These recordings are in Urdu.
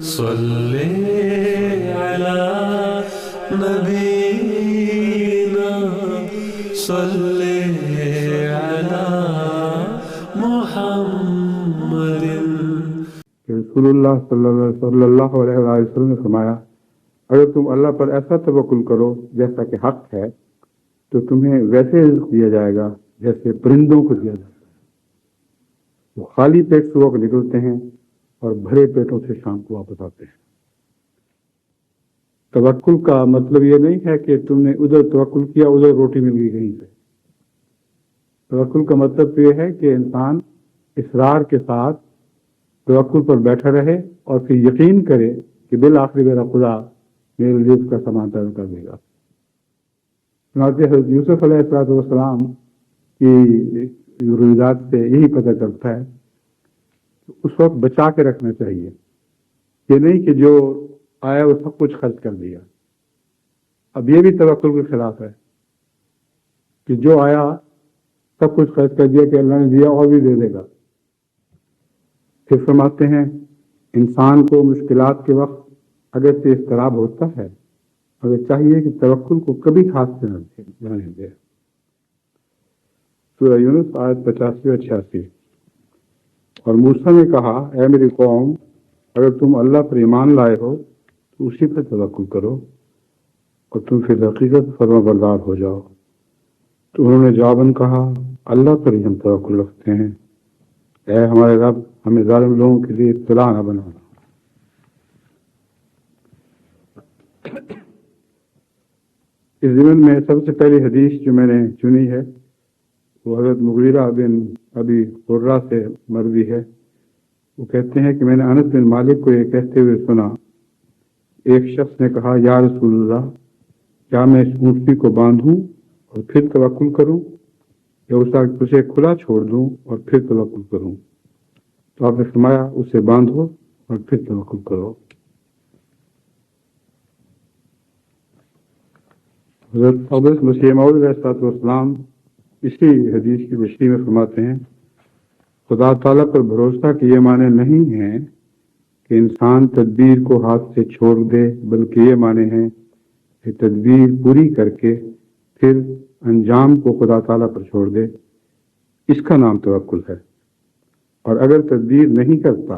صلی علی نبینا صلی علی محمد۔ رسول اللہ صلی اللہ علیہ وسلم نے فرمایا، اگر تم اللہ پر ایسا توکل کرو جیسا کہ حق ہے تو تمہیں ویسے رزق دیا جائے گا جیسے پرندوں کو دیا جاتا ہے۔ وہ خالی پیٹ صبح کو نکلتے ہیں اور بھرے پیٹوں سے شام کو واپس آتے ہیں۔ توکل کا مطلب یہ نہیں ہے کہ تم نے ادھر توکل کیا ادھر روٹی مل گئی کہیں سے۔ توکل کا مطلب یہ ہے کہ انسان اصرار کے ساتھ توکل پر بیٹھا رہے اور پھر یقین کرے کہ بالآخر میرا خدا میرے رزق کا سامان پیدا کر دے گا۔ چنانچہ حضرت یوسف علیہ السلام کی روایات سے یہی پتہ چلتا ہے کہ اس وقت بچا کے رکھنا چاہیے، یہ نہیں کہ جو آیا وہ سب کچھ خرچ کر دیا۔ اب یہ بھی توکل کے خلاف ہے کہ جو آیا سب کچھ خرچ کر دیا کہ اللہ نے دیا اور بھی دے دے گا۔ پھر فرماتے ہیں انسان کو مشکلات کے وقت اگر سے اضطراب ہوتا ہے مگر چاہیے کہ توکل کو کبھی ہاتھ سے نہ جانے دے۔ سورہ یونس آیت 85 اور 86۔ اور موسیٰ نے کہا، اے میری قوم، اگر تم اللہ پر ایمان لائے ہو تو اسی پر توکل کرو اور تم پھر حقیقت فرما بردار ہو جاؤ۔ تو انہوں نے جواباً کہا، اللہ پر ہی ہم توکل رکھتے ہیں، اے ہمارے رب ہمیں ظالم لوگوں کے لیے ابتلا نہ بنانا۔ اس ضمن میں سب سے پہلی حدیث جو میں نے چنی ہے وہ حضرت مغیرہ بن ابی قرہ سے مروی ہے۔ وہ کہتے ہیں کہ میں نے انس بن مالک کو یہ کہتے ہوئے سنا، ایک شخص نے کہا، یا رسول اللہ، کیا میں اس اونٹنی کو باندھوں اور پھر توکل کروں یا اسے کھلا چھوڑ دوں اور پھر توکل کروں؟ تو آپ نے فرمایا، اسے باندھو اور پھر توکل کرو۔ حضرت مسیح موعود علیہ السلام اسی حدیث کی تشریح میں فرماتے ہیں، خدا تعالیٰ پر بھروسہ کہ یہ معنی نہیں ہے کہ انسان تدبیر کو ہاتھ سے چھوڑ دے، بلکہ یہ معنی ہے کہ تدبیر پوری کر کے پھر انجام کو خدا تعالیٰ پر چھوڑ دے، اس کا نام توکل ہے۔ اور اگر تدبیر نہیں کرتا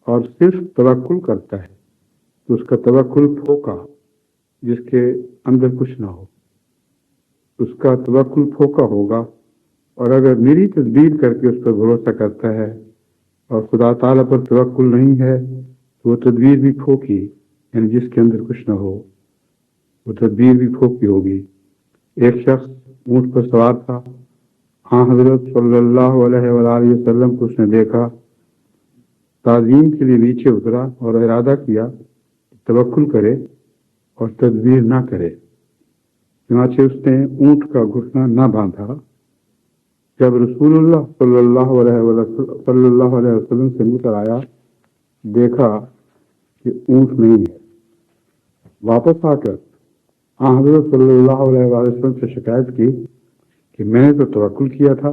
اور صرف توکل کرتا ہے تو اس کا توکل پھوکا، جس کے اندر کچھ نہ ہو، اس کا توکل پھوکا ہوگا۔ اور اگر میری تدبیر کر کے اس پر بھروسہ کرتا ہے اور خدا تعالیٰ پر توکل نہیں ہے تو وہ تدبیر بھی پھوکی، یعنی جس کے اندر کچھ نہ ہو وہ تدبیر بھی پھوکی ہوگی۔ ایک شخص اونٹ پر سوار تھا، حضرت صلی اللہ علیہ وآلہ وسلم کو اس نے دیکھا، تعظیم کے لیے نیچے اترا اور ارادہ کیا کہ توکل کرے اور تدبیر نہ کرے، چنانچہ اس نے اونٹ کا گھٹنا نہ باندھا۔ جب رسول اللہ صلی اللہ علیہ وسلم سے نکل آیا، دیکھا کہ اونٹ نہیں ہے، واپس آ کر حضرت صلی اللہ علیہ وسلم سے شکایت کی کہ میں نے تو توکل کیا تھا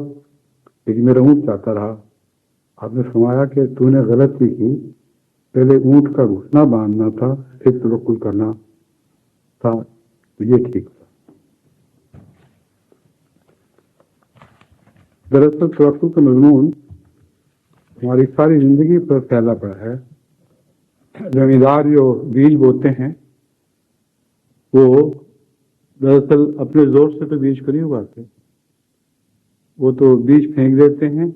لیکن میرا اونٹ جاتا رہا۔ آپ نے فرمایا کہ تو نے غلطی کی، پہلے اونٹ کا گھٹنا باندھنا تھا پھر توکل کرنا تھا، تو یہ ٹھیک تھا۔ دراصل توکل کا مضمون ہماری ساری زندگی پر پھیلا پڑا ہے۔ زمیندار جو بیج بوتے ہیں وہ دراصل اپنے زور سے تو بیج کو نہیں اگاتے، وہ تو بیج پھینک دیتے ہیں،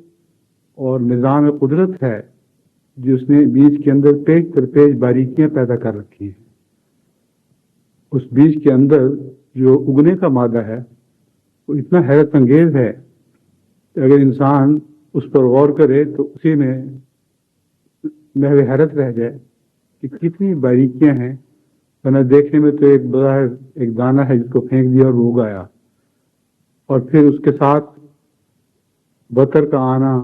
اور نظام قدرت ہے جس نے بیج کے اندر پیج در پیج باریکیاں پیدا کر رکھی ہیں۔ اس بیج کے اندر جو اگنے کا مادہ ہے وہ اتنا حیرت انگیز ہے کہ اگر انسان اس پر غور کرے تو اسی میں محو حیرت رہ جائے کہ کتنی باریکیاں ہیں، ورنہ دیکھنے میں تو ایک بظاہر ایک دانہ ہے جس کو پھینک دیا اور وہ اگایا، اور پھر اس کے ساتھ بطر کا آنا،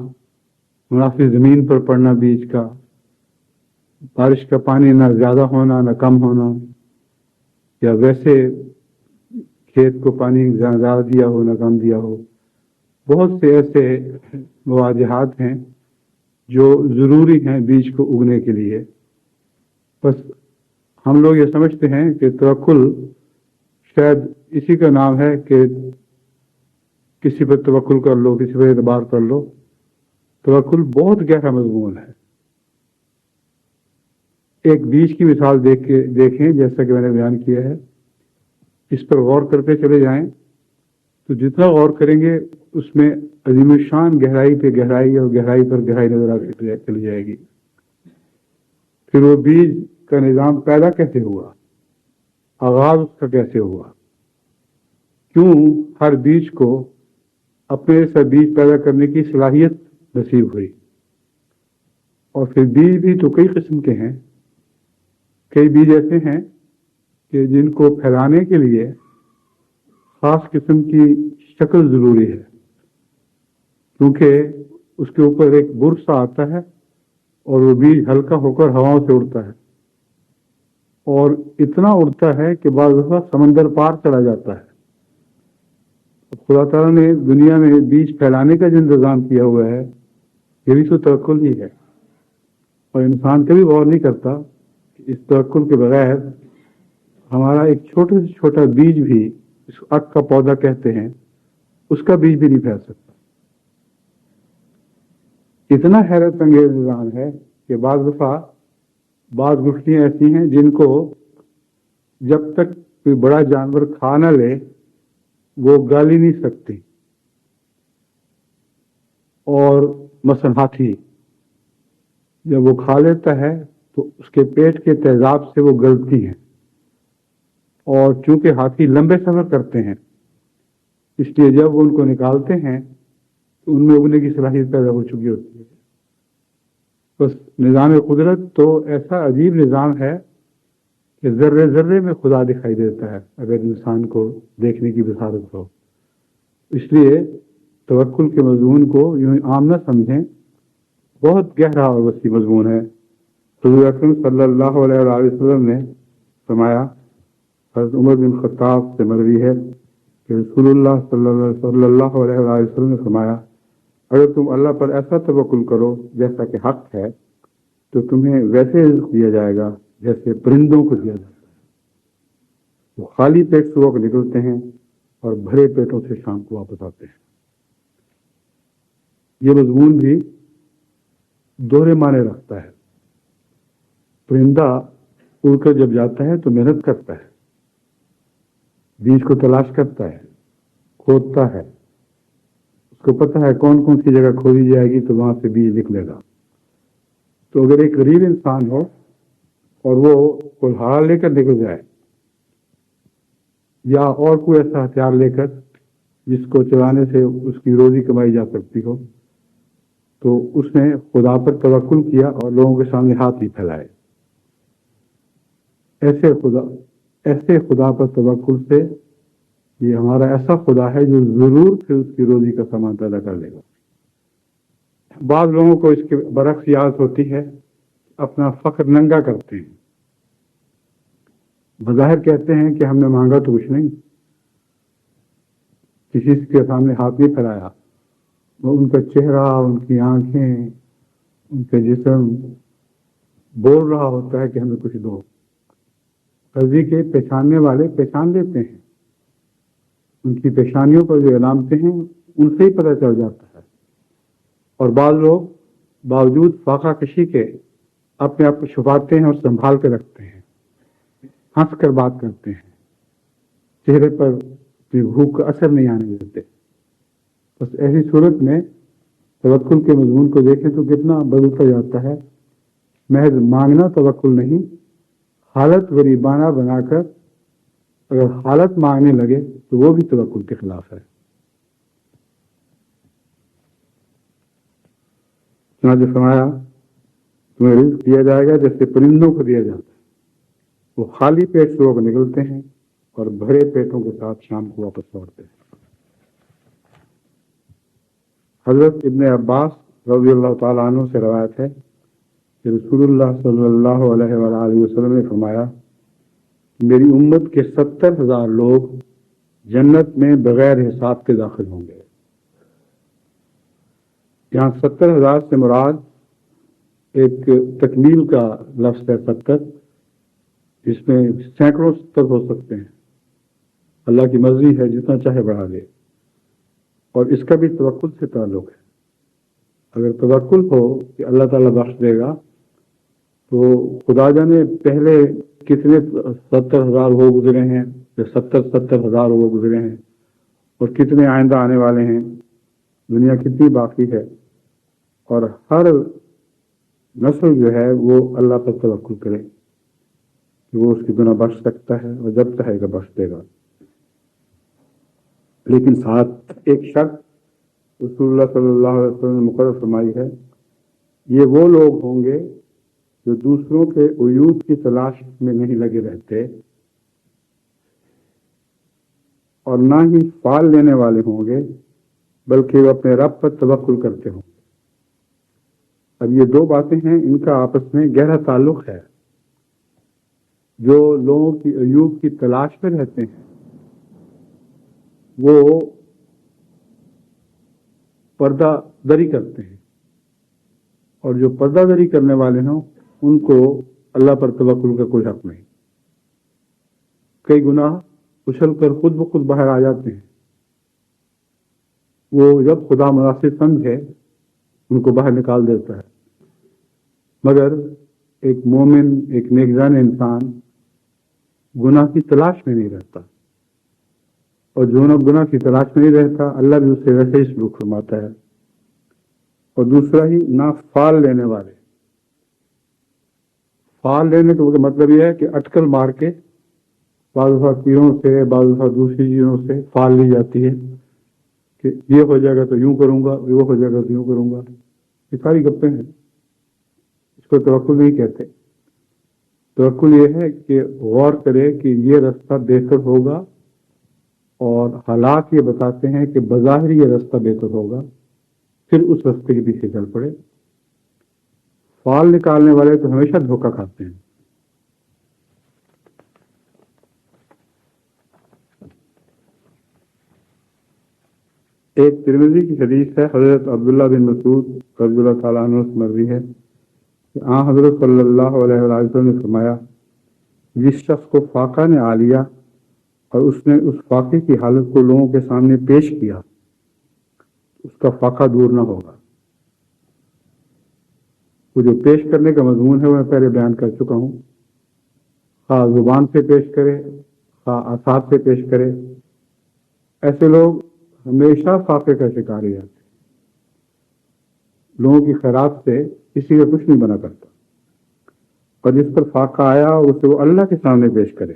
مناسب زمین پر پڑنا بیج کا، بارش کا پانی نہ زیادہ ہونا نہ کم ہونا، یا ویسے کھیت کو پانی زیادہ دیا ہو نہ کم دیا ہو۔ بہت سے ایسے مواجہات ہیں جو ضروری ہیں بیج کو اگنے کے لیے، بس ہم لوگ یہ سمجھتے ہیں کہ توکل شاید اسی کا نام ہے کہ کسی پر توکل کر لو، کسی پر اعتبار کر لو. توکل بہت گہرا مضمون ہے. ایک بیج کی مثال دیکھیں جیسا کہ میں نے بیان کیا ہے. اس پر غور کرتے چلے جائیں تو جتنا غور کریں گے اس میں عظیم الشان گہرائی پہ گہرائی اور گہرائی پر گہرائی نظر آتی چلی جائے گی. پھر وہ بیج کا نظام پیدا کیسے ہوا، آغاز اس کا کیسے ہوا، کیوں ہر بیج کو اپنے سے بیج پیدا کرنے کی صلاحیت نصیب ہوئی. اور پھر بیج بھی تو کئی قسم کے ہیں. کئی بیج ایسے ہیں کہ جن کو پھیلانے کے لیے خاص قسم کی شکل ضروری ہے، کیونکہ اس کے اوپر ایک برج سا آتا ہے اور وہ بیج ہلکا ہو کر ہواؤں سے اڑتا ہے، اور اتنا اڑتا ہے کہ بعض دفعہ سمندر پار چلا جاتا ہے. خدا تعالیٰ نے دنیا میں بیج پھیلانے کا جو انتظام کیا ہوا ہے یہ بھی تو توکل ہی ہے. اور انسان کبھی غور نہیں کرتا کہ اس توکل کے بغیر ہمارا ایک چھوٹا سے چھوٹا بیج بھی، اس اک کا پودا کہتے ہیں، اس کا بیج بھی نہیں پھیل سکتا. اتنا حیرت انگیز نظام ہے کہ بعض دفعہ بعض گٹھلیاں ایسی ہیں جن کو جب تک کوئی بڑا جانور کھا نہ لے وہ گل ہی نہیں سکتی. اور مثلا ہاتھی جب وہ کھا لیتا ہے تو اس کے پیٹ کے تیزاب سے وہ گلتی ہیں، اور چونکہ ہاتھی لمبے سفر کرتے ہیں اس لیے جب وہ ان کو نکالتے ہیں تو ان میں اگنے کی صلاحیت پیدا ہو چکی ہوتی ہے. بس نظام قدرت تو ایسا عجیب نظام ہے کہ ذرے ذرے میں خدا دکھائی دیتا ہے اگر انسان کو دیکھنے کی بصارت ہو. اس لیے توکل کے مضمون کو یوں عام نہ سمجھیں، بہت گہرا اور وسیع مضمون ہے. حضور اکرم صلی اللہ علیہ وآلہ وسلم نے فرمایا، حضرت عمر بن خطاب سے مروی ہے کہ رسول اللہ صلی اللہ علیہ وآلہ وسلم نے فرمایا، اگر تم اللہ پر ایسا توکل کرو جیسا کہ حق ہے تو تمہیں ویسے رزق دیا جائے گا جیسے پرندوں کو دیا جاتا ہے. وہ خالی پیٹ صبح کو نکلتے ہیں اور بھرے پیٹوں سے شام کو واپس آتے ہیں. یہ مضمون بھی دوہرے معنی رکھتا ہے. پرندہ اڑ کر جب جاتا ہے تو محنت کرتا ہے، بیج کو تلاش کرتا ہے، کھودتا ہے، اس کو پتہ ہے کون کون سی جگہ کھودی جائے گی تو وہاں سے بیج نکلے گا. تو اگر ایک غریب انسان ہو اور وہ کلہاڑا لے کر نکل جائے یا اور کوئی ایسا ہتھیار لے کر جس کو چلانے سے اس کی روزی کمائی جا سکتی ہو، تو اس نے خدا پر توکل کیا اور لوگوں کے سامنے ہاتھ ہی پھیلائے. ایسے خدا پر توکل سے یہ ہمارا ایسا خدا ہے جو ضرور پھر اس کی روزی کا سامان پیدا کر لے گا. بعض لوگوں کو اس کے برعکس یاد ہوتی ہے، اپنا فخر ننگا کرتے ہیں، بظاہر کہتے ہیں کہ ہم نے مانگا تو کچھ نہیں، کسی کے سامنے ہاتھ نہیں پھیلایا. وہ ان کا چہرہ، ان کی آنکھیں، ان کا جسم بول رہا ہوتا ہے کہ ہمیں کچھ دو. قرضی کے پہچاننے والے پہچان لیتے ہیں، ان کی پیشانیوں پر جو علامتیں ہیں ان سے ہی پتہ چل جاتا ہے. اور بعض لوگ باوجود فاقہ کشی کے اپنے آپ کو چھپاتے ہیں اور سنبھال کے رکھتے ہیں، ہنس کر بات کرتے ہیں، چہرے پر بھوک کا اثر نہیں آنے دیتے. بس ایسی صورت میں توکل کے مضمون کو دیکھیں تو کتنا بدلتا جاتا ہے. محض مانگنا توکل نہیں، حالت غریبانہ بنا کر اگر حالت مانگنے لگے تو وہ بھی توکل کے خلاف ہے. چنانچہ فرمایا، تمہیں رزق دیا جائے گا جیسے پرندوں کو دیا جاتا ہے. وہ خالی پیٹ سے لوگ نکلتے ہیں اور بھرے پیٹوں کے ساتھ شام کو واپس لوٹتے ہیں. حضرت ابن عباس رضی اللہ تعالیٰ عنہ سے روایت ہے کہ رسول اللہ صلی اللہ علیہ وآلہ وسلم نے فرمایا، میری امت کے 70,000 لوگ جنت میں بغیر حساب کے داخل ہوں گے. یہاں 70,000 سے مراد ایک تکمیل کا لفظ ہے 70، اس میں سینکڑوں ستر ہو سکتے ہیں. اللہ کی مرضی ہے، جتنا چاہے بڑھا دے. اور اس کا بھی توکل سے تعلق ہے. اگر توکل ہو کہ اللہ تعالیٰ بخش دے گا، تو خدا جانے پہلے کتنے 70,000 وہ گزرے ہیں، یا 70,000 وہ گزرے ہیں، اور کتنے آئندہ آنے والے ہیں. دنیا کتنی باقی ہے، اور ہر نسل جو ہے وہ اللہ پر توکل کرے کہ وہ اس کی گناہ بخش سکتا ہے، اور جب چاہے گا بخش دے گا. لیکن ساتھ ایک شرط رسول اللہ صلی اللہ علیہ وسلم نے مقرر فرمائی ہے، یہ وہ لوگ ہوں گے جو دوسروں کے عیوب کی تلاش میں نہیں لگے رہتے، اور نہ ہی فال لینے والے ہوں گے، بلکہ وہ اپنے رب پر توکل کرتے ہوں. اب یہ دو باتیں ہیں، ان کا آپس میں گہرا تعلق ہے. جو لوگوں کی عیوب کی تلاش میں رہتے ہیں وہ پردہ دری کرتے ہیں، اور جو پردہ دری کرنے والے ہوں ان کو اللہ پر توکل کا کوئی حق نہیں. کئی گناہ اچھل کر خود بخود باہر آ جاتے ہیں، وہ جب خدا مناسب سمجھے ان کو باہر نکال دیتا ہے. مگر ایک مومن، ایک نیکجان انسان گناہ کی تلاش میں نہیں رہتا، اور جو گناہ کی تلاش میں نہیں رہتا اللہ بھی اس سے ویسے ہی سلوک فرماتا ہے. اور دوسرا ہی نہ فال لینے والے. فال لینے کا مطلب یہ ہے کہ اٹکل مار کے بعض دفعہ پیروں سے، بعض دفعہ دوسری چیزوں سے فال لی جاتی ہے کہ یہ ہو جائے گا تو یوں کروں گا، وہ ہو جائے گا تو یوں کروں گا. یہ ساری گپیں ہیں، اس کو توکل نہیں کہتے. توکل یہ ہے کہ غور کرے کہ یہ راستہ بہتر ہوگا، اور حالات یہ بتاتے ہیں کہ بظاہر یہ راستہ بہتر ہوگا، پھر اس راستے کے پیچھے چل پڑے. فال نکالنے والے تو ہمیشہ دھوکہ کھاتے ہیں. ایک ترمذی کی حدیث ہے، حضرت عبداللہ بن مسعود رضی اللہ تعالیٰ عنہ سے مروی ہے کہ حضرت صلی اللہ علیہ وسلم نے فرمایا، جس شخص کو فاقہ نے آ لیا اور اس نے اس فاقے کی حالت کو لوگوں کے سامنے پیش کیا، اس کا فاقہ دور نہ ہوگا. وہ جو پیش کرنے کا مضمون ہے وہ میں پہلے بیان کر چکا ہوں. خواہ زبان سے پیش کرے، خواہ اعصاب سے پیش کرے، ایسے لوگ ہمیشہ فاقے کا شکار ہی جاتے. لوگوں کی خیرات سے کسی کا کچھ نہیں بنا کرتا، اور جس پر فاقہ آیا اسے وہ اللہ کے سامنے پیش کرے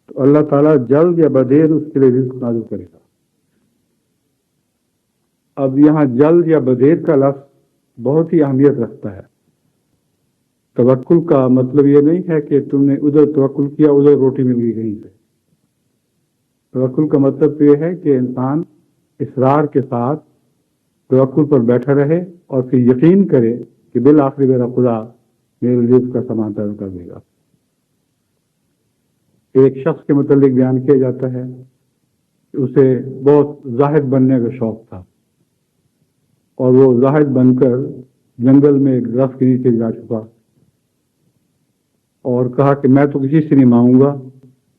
تو اللہ تعالیٰ جلد یا بدیر اس کے لیے رزق نازل کرے گا. اب یہاں جلد یا بدیر کا لفظ بہت ہی اہمیت رکھتا ہے. توکل کا مطلب یہ نہیں ہے کہ تم نے ادھر توکل کیا ادھر روٹی مل گئی کہیں سے. توکل کا مطلب تو یہ ہے کہ انسان اصرار کے ساتھ توکل پر بیٹھا رہے اور پھر یقین کرے کہ بالآخر میرا خدا میرے رزق کا سامان پیدا کر دے گا. ایک شخص کے متعلق بیان کیا جاتا ہے کہ اسے بہت زاہد بننے کا شوق تھا، اور وہ زاہد بن کر جنگل میں ایک درخت کے نیچے جا چکا اور کہا کہ میں تو کسی سے نہیں مانگوں گا،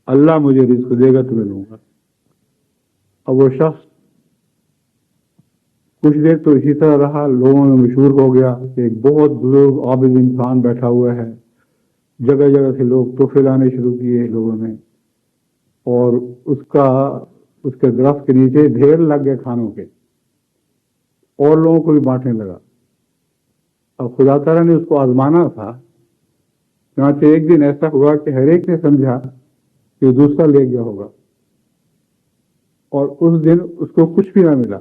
اللہ مجھے رزق دے گا تو میں لوں گا. اب وہ شخص کچھ دیر تو اسی طرح رہا، لوگوں میں مشہور ہو گیا کہ ایک بہت بزرگ عابد انسان بیٹھا ہوا ہے. جگہ جگہ سے لوگ تحفے لانے شروع کیے لوگوں نے، اور اس کے درخت کے نیچے ڈھیر لگ گئے کھانوں کے، اور لوگوں کو بھی بانٹنے لگا. اب خدا تعالیٰ نے اس کو آزمانا تھا، چنانچہ ایک دن ایسا ہوا کہ ہر ایک نے سمجھا کہ دوسرا لے گیا ہوگا، اور اس دن اس کو کچھ بھی نہ ملا.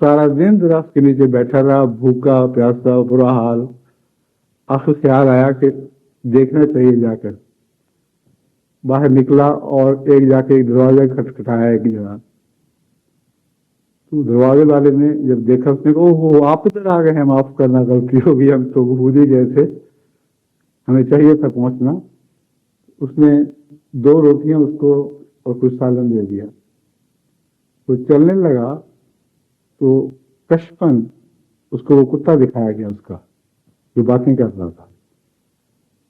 سارا دن درخت کے نیچے بیٹھا رہا، بھوکا پیاسا، برا حال. آخر خیال آیا کہ دیکھنا چاہیے. جا کر باہر نکلا اور جا کے ایک دروازہ کھٹکھٹایا ایک جگہ. تو دروازے والے نے جب دیکھا اس نے کہا، اوہ آپ ادھر آ گئے ہیں، معاف کرنا غلطی ہو گئی، ہم تو خود ہی گئے تھے، ہمیں چاہیے تھا پہنچنا. اس نے 2 روٹیاں اس کو اور کچھ سالن دے دیا. وہ چلنے لگا تو کشفن اس کو وہ کتا دکھایا گیا، اس کا جو باتیں کر رہا تھا.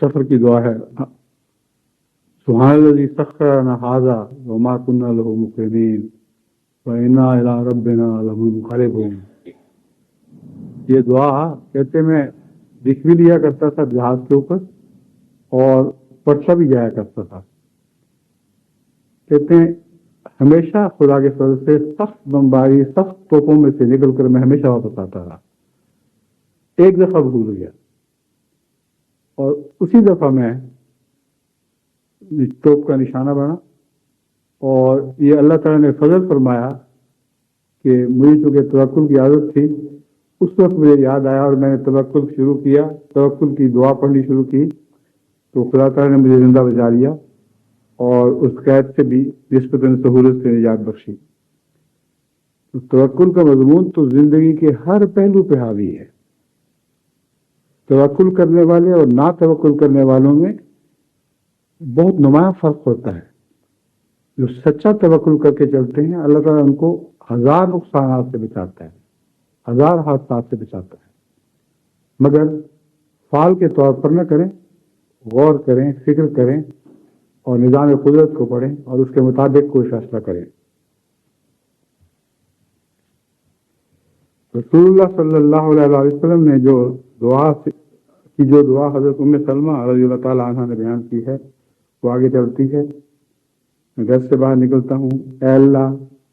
سفر کی دعا ہے، سبحان الذی سخر لنا ھذا وما كنا له مقرنین وإنا إلی ربنا لمنقلبون۔ یہ دعا کہتے میں لکھ بھی لیا کرتا تھا جہاز کے اوپر اور پڑھتا بھی جایا کرتا تھا۔ کہتے ہیں ہمیشہ خدا کے فضل سے سخت بمباری، سخت توپوں میں سے نکل کر میں ہمیشہ واپس آتا رہا۔ ایک دفعہ بھول گیا اور اسی دفعہ میں توپ کا نشانہ بنا، اور یہ اللہ تعالیٰ نے فضل فرمایا کہ مجھے چونکہ توکل کی عادت تھی، اس وقت مجھے یاد آیا اور میں نے توکل شروع کیا، توکل کی دعا پڑھنی شروع کی، تو خدا تعالیٰ نے مجھے زندہ بچا لیا اور اس قید سے بھی نسبتاً سہولت سے نجات بخشی۔ تو توکل کا مضمون تو زندگی کے ہر پہلو پہ حاوی ہے۔ توکل کرنے والے اور نا توکل کرنے والوں میں بہت نمایاں فرق ہوتا ہے۔ جو سچا توکل کر کے چلتے ہیں، اللہ تعالیٰ ان کو ہزار نقصانات سے بچاتا ہے، ہزار حادثات سے بچاتا ہے، مگر فعال کے طور پر نہ کریں، غور کریں، فکر کریں اور نظام قدرت کو پڑھیں اور اس کے مطابق کوئی فیصلہ کریں۔ رسول اللہ صلی اللہ علیہ وسلم نے جو دعا حضرت ام سلمہ رضی اللہ تعالیٰ عنہ نے بیان کی ہے، وہ آگے چلتی ہے، میں گھر سے باہر نکلتا ہوں، اے اللہ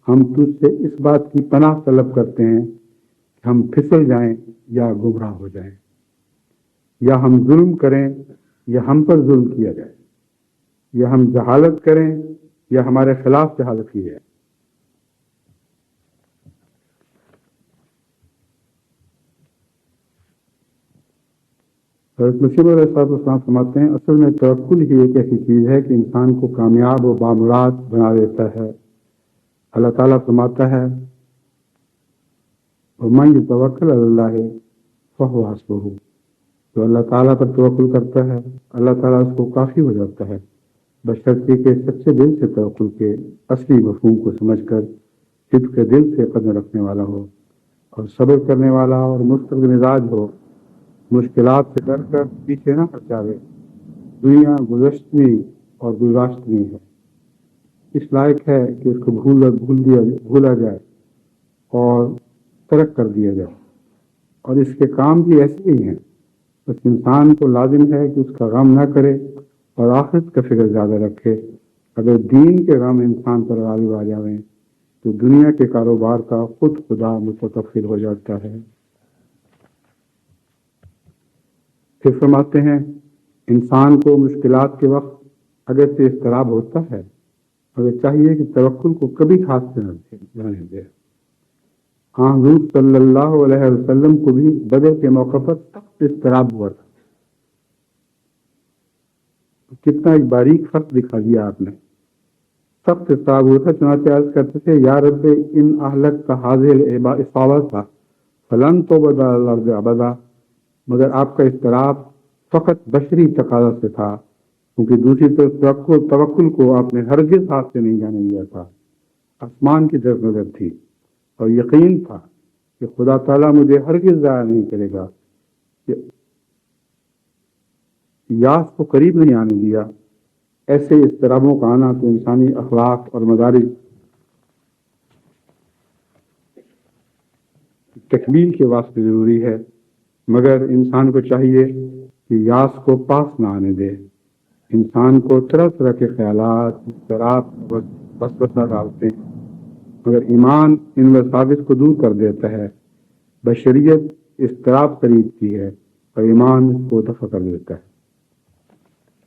ہم تجھ سے اس بات کی پناہ طلب کرتے ہیں کہ ہم پھسل جائیں یا گمراہ ہو جائیں، یا ہم ظلم کریں یا ہم پر ظلم کیا جائے، یا ہم جہالت کریں یا ہمارے خلاف جہالت کی جائے۔ حضرت مسیح علیہ السلام فرماتے ہیں اصل میں توکل ہی ایک ایسی چیز ہے کہ انسان کو کامیاب و بامراد بنا دیتا ہے۔ اللہ تعالیٰ فرماتا ہے وَمَن يَتَوَكَّلْ عَلَى اللَّهِ فَهُوَ حَسْبُهُ، جو اللہ تعالیٰ پر توکل کرتا ہے اللہ تعالیٰ اس کو کافی ہو جاتا ہے، بشرطے کہ سچے دل سے توکل کے اصلی مفہوم کو سمجھ کر صدق کے دل سے قدم رکھنے والا ہو اور صبر کرنے والا اور مستقل مزاج ہو، مشکلات سے ڈر کر پیچھے نہ ہٹ جاوے۔ دنیا گزشتنی اور گزاشتنی ہے، اس لائق ہے کہ اس کو بھولا جائے اور ترک کر دیا جائے، اور اس کے کام بھی ایسے ہی ہیں، بس انسان کو لازم ہے کہ اس کا غم نہ کرے اور آخرت کا فکر زیادہ رکھے۔ اگر دین کے غم انسان پر غالب آ جائیں تو دنیا کے کاروبار کا خود خدا متکفل ہو جاتا ہے۔ پھر فرماتے ہیں انسان کو مشکلات کے وقت اگر سے اضطراب ہوتا ہے مگر چاہیے کہ توکل کو کبھی ہاتھ سے نہ جانے دے۔ حضور صلی اللہ علیہ وسلم کو بھی بدر کے موقع پر سخت اضطراب ہوا تھا۔ کتنا ایک باریک فرق دکھا دیا آپ نے، سخت اضطراب ہوا تھا، چنانچہ عرض کرتے تھے یا رب ان اہلک کا حاضر اصابہ تھا فلن تو بدا الارض ابدا، مگر آپ کا اضطراب فقط بشری تقاضا سے تھا، کیونکہ دوسری طرف توکل کو آپ نے ہرگز ہاتھ سے نہیں جانے دیا تھا۔ آسمان کی طرف نظر تھی اور یقین تھا کہ خدا تعالیٰ مجھے ہرگز ضائع نہیں کرے گا، یاس کو قریب نہیں آنے دیا۔ ایسے اضطرابوں کا آنا تو انسانی اخلاق اور مدارج تکمیل کے واسطے ضروری ہے، مگر انسان کو چاہیے کہ یاس کو پاس نہ آنے دے۔ انسان کو طرح طرح کے خیالات، اضطراب، وسوسہ ڈالتے ہیں، مگر ایمان ان وساوس کو دور کر دیتا ہے۔ بشریت اضطراب خریدتی ہے اور ایمان اس کو دفع کر دیتا ہے۔